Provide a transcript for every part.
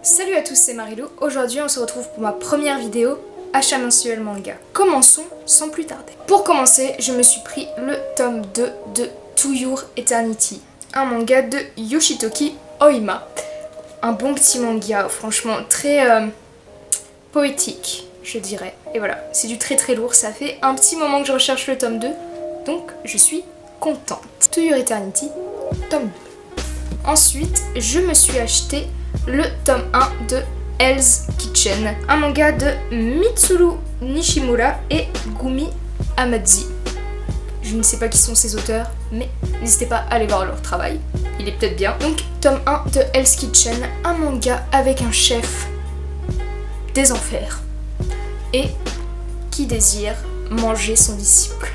Salut à tous, c'est Marilou. Aujourd'hui on se retrouve pour ma première vidéo achat mensuel manga. Commençons sans plus tarder. Pour commencer, je me suis pris le tome 2 de To Your Eternity, un manga de Yoshitoki Oima. Un bon petit manga, franchement très poétique, je dirais. Et voilà, c'est du très très lourd, ça fait un petit moment que je recherche le tome 2, donc je suis contente. To Your Eternity, tome 2. Ensuite, je me suis acheté le tome 1 de Hell's Kitchen, un manga de Mitsuru Nishimura et Gumi Amadzi. Je ne sais pas qui sont ces auteurs, mais n'hésitez pas à aller voir leur travail, il est peut-être bien. Donc, tome 1 de Hell's Kitchen, un manga avec un chef des enfers et qui désire manger son disciple.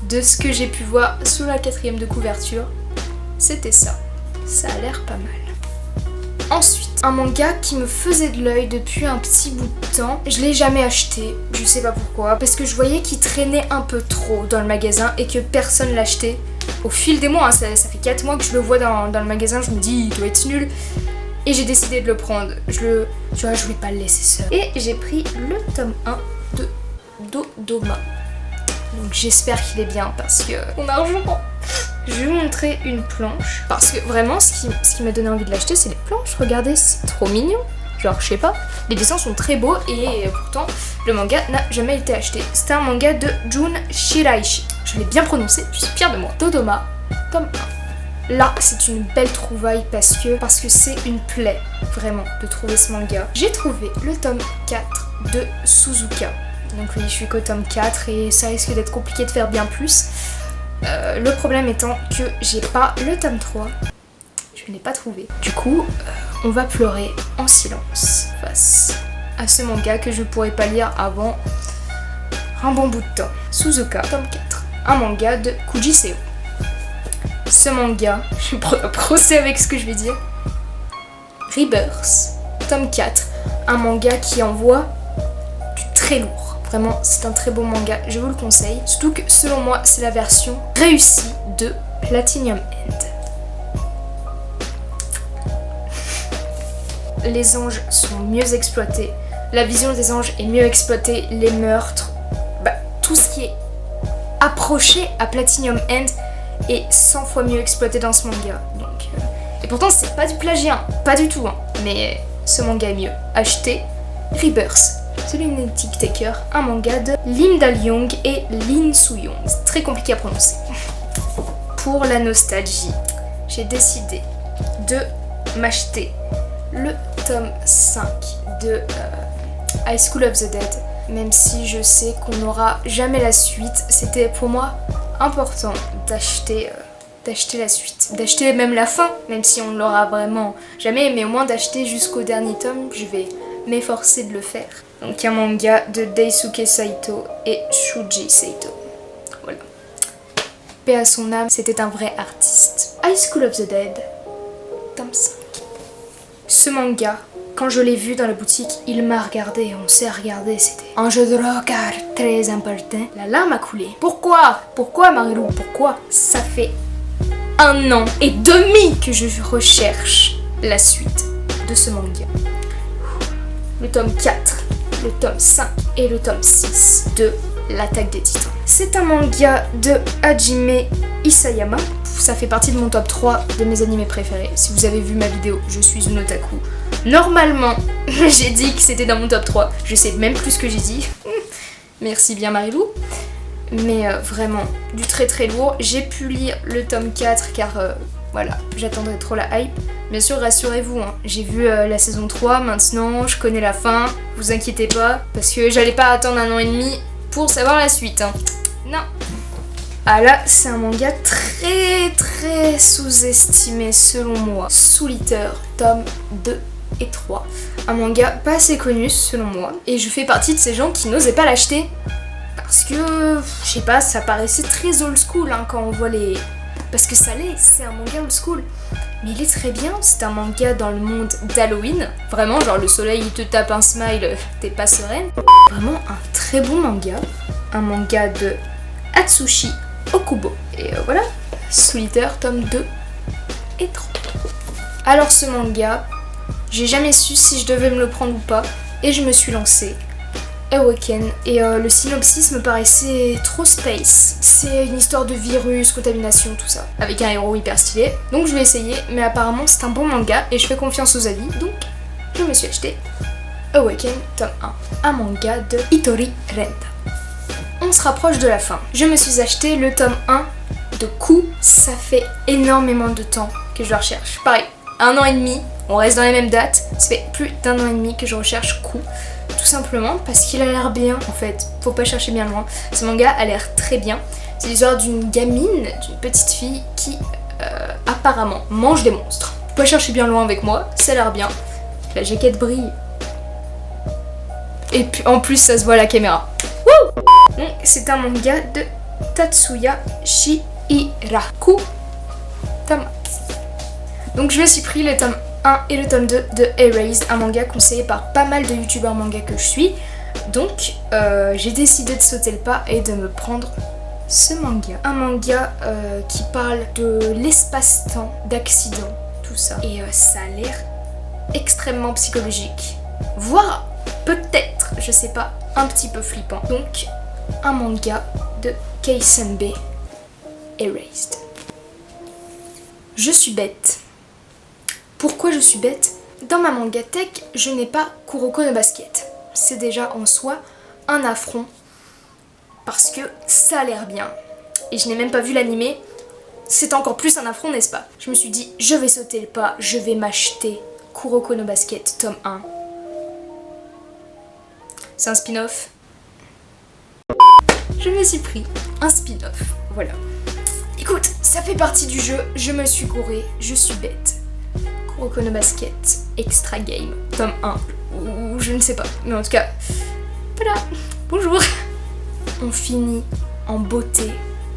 De ce que j'ai pu voir sous la 4e de couverture, c'était ça. Ça a l'air pas mal. Ensuite, un manga qui me faisait de l'œil depuis un petit bout de temps. Je l'ai jamais acheté, je sais pas pourquoi, parce que je voyais qu'il traînait un peu trop dans le magasin et que personne l'achetait. Au fil des mois, hein, ça fait 4 mois que je le vois dans le magasin, je me dis il doit être nul. Et j'ai décidé de le prendre. Je voulais pas le laisser seul. Et j'ai pris le tome 1 de Dodoma. Donc j'espère qu'il est bien parce que mon argent. Je vais vous montrer une planche parce que vraiment ce qui m'a donné envie de l'acheter c'est les planches. Regardez, c'est trop mignon. Genre je sais pas, les dessins sont très beaux et pourtant le manga n'a jamais été acheté. C'était un manga de Jun Shiraishi. Je l'ai bien prononcé, je suis fière de moi. Dodoma, tome 1. Là c'est une belle trouvaille parce que c'est une plaie vraiment de trouver ce manga. J'ai trouvé le tome 4 de Suzuka. Donc oui, je suis qu'au tome 4 et ça risque d'être compliqué de faire bien plus. Le problème étant que j'ai pas le tome 3, je ne l'ai pas trouvé. Du coup, on va pleurer en silence face à ce manga que je pourrais pas lire avant un bon bout de temps. Suzuka, tome 4, un manga de Kujiseo. Ce manga, je me prends un procès avec ce que je vais dire. Rebirth, tome 4, un manga qui envoie du très lourd. Vraiment, c'est un très beau manga, je vous le conseille. Surtout que, selon moi, c'est la version réussie de Platinum End. Les anges sont mieux exploités, la vision des anges est mieux exploitée, les meurtres, tout ce qui est approché à Platinum End est 100 fois mieux exploité dans ce manga. Donc, et pourtant, c'est pas du plagiat, pas du tout, hein. Mais ce manga est mieux. Achetez Rebirth. The Lunatic Taker, un manga de Lim Dal-young et Lin Soo-young. C'est très compliqué à prononcer. Pour la nostalgie, j'ai décidé de m'acheter le tome 5 de High School of the Dead. Même si je sais qu'on n'aura jamais la suite, c'était pour moi important d'acheter la suite. D'acheter même la fin, même si on ne l'aura vraiment jamais, mais au moins d'acheter jusqu'au dernier tome, je vais m'efforcer de le faire. Donc un manga de Daisuke Saito et Shuji Saito. Voilà. Paix à son âme, c'était un vrai artiste. High School of the Dead, tome 5. Ce manga, quand je l'ai vu dans la boutique, il m'a regardé, on s'est regardé, c'était un jeu de regard très important. La larme a coulé. Pourquoi Marilou, pourquoi? Ça fait 1 an et demi que je recherche la suite de ce manga. Le tome 4, le tome 5 et le tome 6 de L'attaque des titans. C'est un manga de Hajime Isayama. Ça fait partie de mon top 3 de mes animés préférés. Si vous avez vu ma vidéo, je suis une otaku. Normalement, j'ai dit que c'était dans mon top 3. Je sais même plus ce que j'ai dit. Merci bien Marilou. Mais vraiment, du très très lourd. J'ai pu lire le tome 4 car voilà, j'attendrai trop la hype. Bien sûr, rassurez-vous, hein, j'ai vu la saison 3, maintenant je connais la fin, vous inquiétez pas, parce que j'allais pas attendre 1 an et demi pour savoir la suite. Hein. Non. Ah là, c'est un manga très très sous-estimé selon moi. Soul Eater, tome 2 et 3. Un manga pas assez connu selon moi, et je fais partie de ces gens qui n'osaient pas l'acheter, parce que, je sais pas, ça paraissait très old school hein, quand on voit les... Parce que ça l'est, c'est un manga old school. Mais il est très bien, c'est un manga dans le monde d'Halloween. Vraiment, genre le soleil il te tape un smile, t'es pas sereine. Vraiment un très bon manga. Un manga de Atsushi Okubo. Et voilà, Soul Eater, tome 2 et 3. Alors ce manga, J'ai jamais su si je devais me le prendre ou pas, et je me suis lancée. Awaken, et le synopsis me paraissait trop space. C'est une histoire de virus, contamination, tout ça, avec un héros hyper stylé. Donc je vais essayer, mais apparemment c'est un bon manga et je fais confiance aux avis, donc je me suis acheté Awaken tome 1, un manga de Hitori Renda. On se rapproche de la fin. Je me suis acheté le tome 1 de Coup. Ça fait énormément de temps que je le recherche. Pareil, 1 an et demi, on reste dans les mêmes dates. Ça fait plus d'1 an et demi que je recherche Coup. Tout simplement parce qu'il a l'air bien en fait, faut pas chercher bien loin. Ce manga a l'air très bien. C'est l'histoire d'une gamine, d'une petite fille qui apparemment mange des monstres. Faut pas chercher bien loin avec moi, ça a l'air bien. La jaquette brille. Et puis en plus ça se voit à la caméra. Wouh! Donc c'est un manga de Tatsuya Shihiraku. Tome 1. Donc je me suis pris le tome 1 et le tome 2 de Erased, un manga conseillé par pas mal de youtubeurs manga que je suis. Donc j'ai décidé de sauter le pas et de me prendre ce manga. Un manga qui parle de l'espace-temps, d'accidents, tout ça. Et ça a l'air extrêmement psychologique. Voire peut-être, je sais pas, un petit peu flippant. Donc un manga de Keisenbe, Erased. Je suis bête. Pourquoi je suis bête? Dans ma mangatech, je n'ai pas Kuroko no Basket. C'est déjà en soi un affront parce que ça a l'air bien. Et je n'ai même pas vu l'animé. C'est encore plus un affront, n'est-ce pas? Je me suis dit, je vais sauter le pas, je vais m'acheter Kuroko no Basket tome 1. C'est un spin-off. Je me suis pris un spin-off, voilà. Écoute, ça fait partie du jeu, je me suis gourée, je suis bête. Kuroko no Basket Extra Game, tome 1, ou je ne sais pas, mais en tout cas, voilà, bonjour. On finit en beauté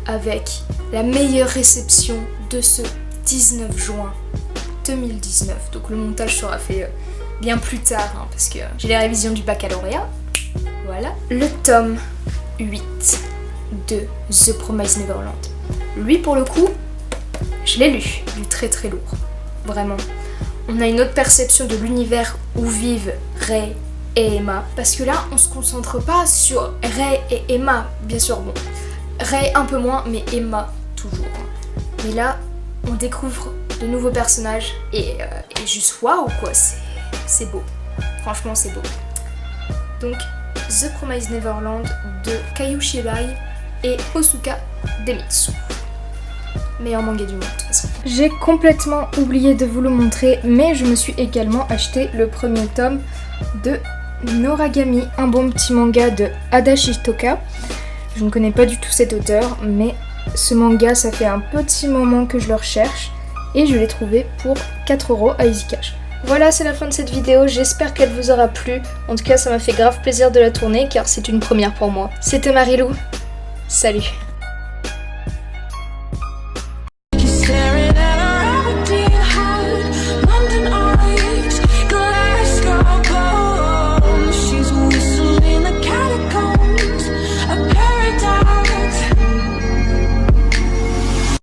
avec la meilleure réception de ce 19 juin 2019. Donc le montage sera fait bien plus tard, hein, parce que j'ai les révisions du baccalauréat. Voilà. Le tome 8 de The Promised Neverland. Lui, pour le coup, je l'ai lu, du très très lourd, vraiment. On a une autre perception de l'univers où vivent Rei et Emma, parce que là, on se concentre pas sur Rei et Emma, bien sûr, bon, Rei un peu moins, mais Emma toujours. Mais là, on découvre de nouveaux personnages et juste waouh quoi, c'est beau, franchement c'est beau. Donc, The Promised Neverland de Kayu Shirai et Hosuka Demitsu. Meilleur manga du monde de toute façon. J'ai complètement oublié de vous le montrer, mais je me suis également acheté le premier tome de Noragami, un bon petit manga de Ada Shitoka. Je ne connais pas du tout cet auteur, mais ce manga, ça fait un petit moment que je le recherche et je l'ai trouvé pour 4€ à Easy Cash. Voilà, c'est la fin de cette vidéo, j'espère qu'elle vous aura plu. En tout cas, ça m'a fait grave plaisir de la tourner car c'est une première pour moi. C'était Marilou, salut!